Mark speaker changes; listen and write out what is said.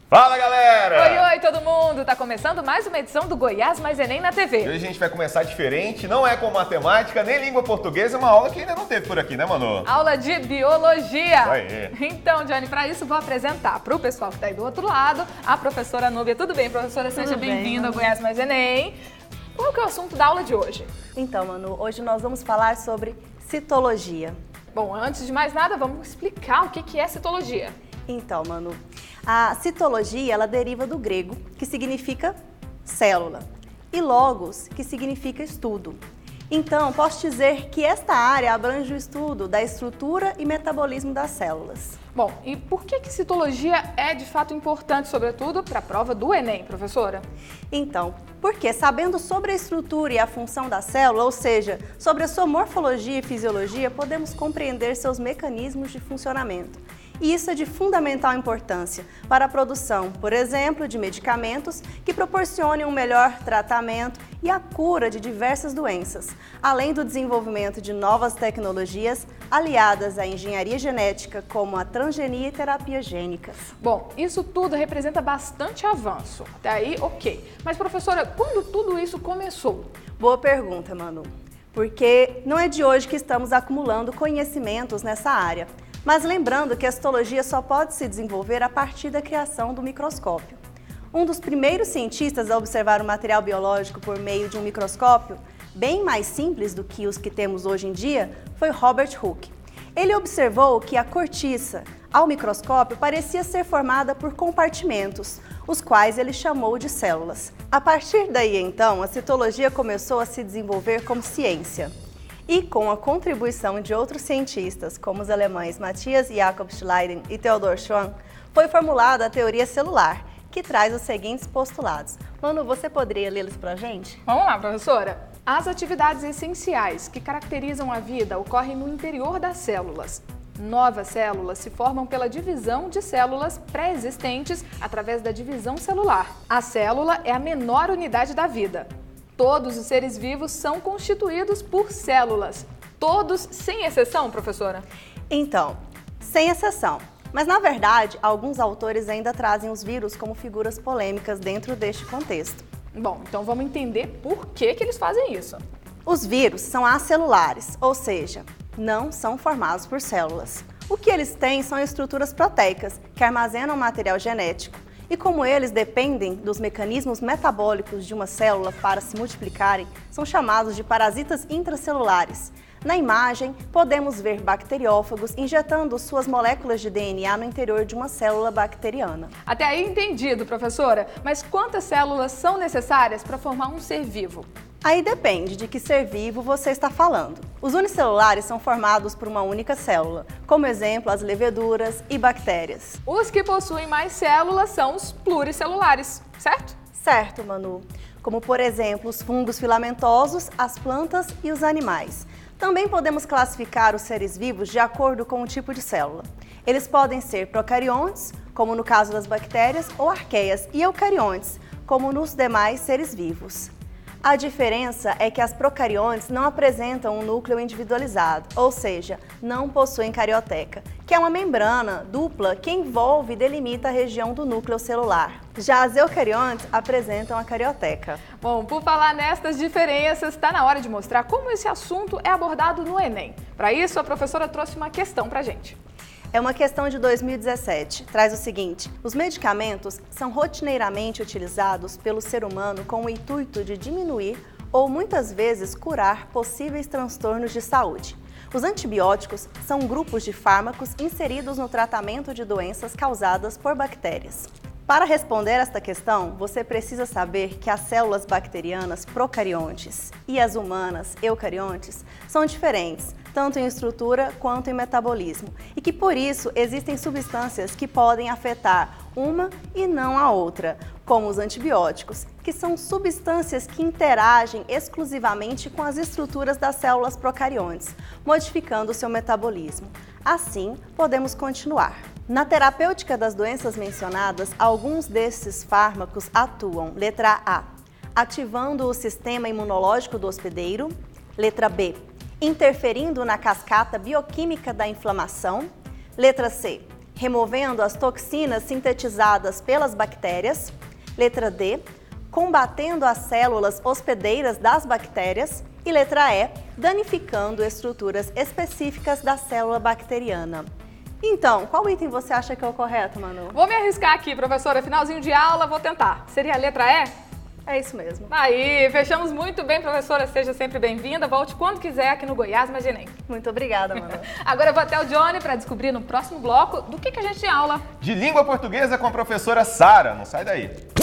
Speaker 1: Fala, galera!
Speaker 2: Oi, todo mundo! Tá começando mais uma edição do Goiás Mais Enem na TV.
Speaker 1: E hoje a gente vai começar diferente, não é com matemática, nem língua portuguesa, é uma aula que ainda não teve por aqui, né, Manu?
Speaker 2: Aula de biologia!
Speaker 1: Isso aí.
Speaker 2: Então, Johnny, para isso vou apresentar para o pessoal que tá aí do outro lado, a professora Núbia. Tudo bem, professora? Seja bem-vinda ao Goiás Mais Enem. Qual que é o assunto da aula de hoje?
Speaker 3: Então, Manu, hoje nós vamos falar sobre citologia.
Speaker 2: Bom, antes de mais nada, vamos explicar o que é citologia.
Speaker 3: Então, Manu, a citologia, ela deriva do grego, que significa célula, e logos, que significa estudo. Então, posso dizer que esta área abrange o estudo da estrutura e metabolismo das células.
Speaker 2: Bom, e por que citologia é de fato importante, sobretudo para a prova do Enem, professora?
Speaker 3: Então, porque sabendo sobre a estrutura e a função da célula, ou seja, sobre a sua morfologia e fisiologia, podemos compreender seus mecanismos de funcionamento. E isso é de fundamental importância para a produção, por exemplo, de medicamentos que proporcionem um melhor tratamento e a cura de diversas doenças, além do desenvolvimento de novas tecnologias aliadas à engenharia genética, como a transgenia e terapias gênicas.
Speaker 2: Bom, isso tudo representa bastante avanço. Até aí, ok. Mas, professora, quando tudo isso começou?
Speaker 3: Boa pergunta, Manu. Porque não é de hoje que estamos acumulando conhecimentos nessa área. Mas lembrando que a citologia só pode se desenvolver a partir da criação do microscópio. Um dos primeiros cientistas a observar o material biológico por meio de um microscópio, bem mais simples do que os que temos hoje em dia, foi Robert Hooke. Ele observou que a cortiça, ao microscópio, parecia ser formada por compartimentos, os quais ele chamou de células. A partir daí, então, a citologia começou a se desenvolver como ciência. E com a contribuição de outros cientistas, como os alemães Matthias Jakob Schleiden e Theodor Schwann, foi formulada a teoria celular, que traz os seguintes postulados. Manu, você poderia lê-los para a gente?
Speaker 2: Vamos lá, professora. As atividades essenciais que caracterizam a vida ocorrem no interior das células. Novas células se formam pela divisão de células pré-existentes através da divisão celular. A célula é a menor unidade da vida. Todos os seres vivos são constituídos por células. Todos, sem exceção, professora?
Speaker 3: Então, sem exceção. Mas, na verdade, alguns autores ainda trazem os vírus como figuras polêmicas dentro deste contexto.
Speaker 2: Bom, então vamos entender por que eles fazem isso.
Speaker 3: Os vírus são acelulares, ou seja, não são formados por células. O que eles têm são estruturas proteicas, que armazenam material genético. E como eles dependem dos mecanismos metabólicos de uma célula para se multiplicarem, são chamados de parasitas intracelulares. Na imagem, podemos ver bacteriófagos injetando suas moléculas de DNA no interior de uma célula bacteriana.
Speaker 2: Até aí entendido, professora. Mas quantas células são necessárias para formar um ser vivo?
Speaker 3: Aí depende de que ser vivo você está falando. Os unicelulares são formados por uma única célula, como exemplo as leveduras e bactérias.
Speaker 2: Os que possuem mais células são os pluricelulares, certo?
Speaker 3: Certo, Manu. Como por exemplo os fungos filamentosos, as plantas e os animais. Também podemos classificar os seres vivos de acordo com o tipo de célula. Eles podem ser procariontes, como no caso das bactérias, ou arqueias, e eucariontes, como nos demais seres vivos. A diferença é que as procariontes não apresentam um núcleo individualizado, ou seja, não possuem carioteca, que é uma membrana dupla que envolve e delimita a região do núcleo celular. Já as eucariontes apresentam a carioteca.
Speaker 2: Bom, por falar nestas diferenças, está na hora de mostrar como esse assunto é abordado no Enem. Para isso, a professora trouxe uma questão para a gente.
Speaker 3: É uma questão de 2017. Traz o seguinte: os medicamentos são rotineiramente utilizados pelo ser humano com o intuito de diminuir ou muitas vezes curar possíveis transtornos de saúde. Os antibióticos são grupos de fármacos inseridos no tratamento de doenças causadas por bactérias. Para responder esta questão, você precisa saber que as células bacterianas procariontes e as humanas eucariontes são diferentes, tanto em estrutura quanto em metabolismo, e que por isso existem substâncias que podem afetar uma e não a outra, como os antibióticos, que são substâncias que interagem exclusivamente com as estruturas das células procariontes, modificando o seu metabolismo. Assim, podemos continuar. Na terapêutica das doenças mencionadas, alguns desses fármacos atuam, letra A, ativando o sistema imunológico do hospedeiro, letra B, interferindo na cascata bioquímica da inflamação, letra C, removendo as toxinas sintetizadas pelas bactérias. Letra D, combatendo as células hospedeiras das bactérias. E letra E, danificando estruturas específicas da célula bacteriana. Então, qual item você acha que é o correto, Manu?
Speaker 2: Vou me arriscar aqui, professora. Finalzinho de aula, vou tentar. Seria a letra E?
Speaker 3: É isso mesmo.
Speaker 2: Aí, fechamos muito bem, professora. Seja sempre bem-vinda. Volte quando quiser aqui no Goiás Imaginei.
Speaker 3: Muito obrigada, Manu.
Speaker 2: Agora eu vou até o Johnny para descobrir no próximo bloco do que a gente tem aula.
Speaker 1: De língua portuguesa com a professora Sara. Não sai daí.